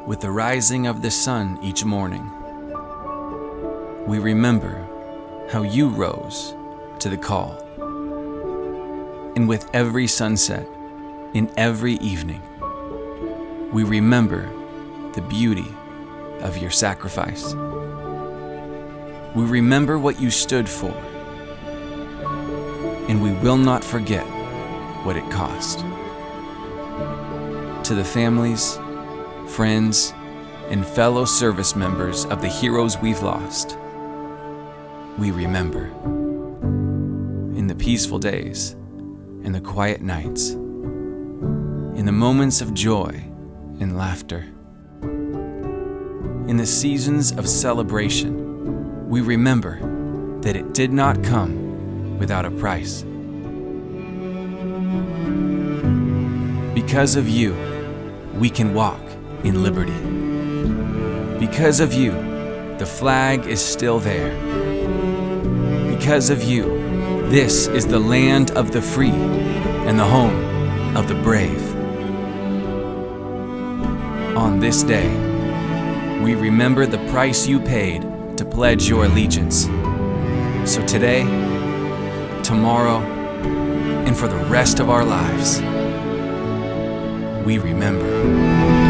with the rising of the sun each morning. We remember how you rose to the call. And with every sunset, in every evening, we remember the beauty of your sacrifice. We remember what you stood for, and we will not forget what it cost. To the families, friends, and fellow service members of the heroes we've lost, we remember. In the peaceful days, in the quiet nights, in the moments of joy and laughter, in the seasons of celebration, we remember that it did not come without a price. Because of you, we can walk in liberty. Because of you, the flag is still there. Because of you, this is the land of the free and the home of the brave. On this day, we remember the price you paid to pledge your allegiance. So today, tomorrow, and for the rest of our lives, we remember.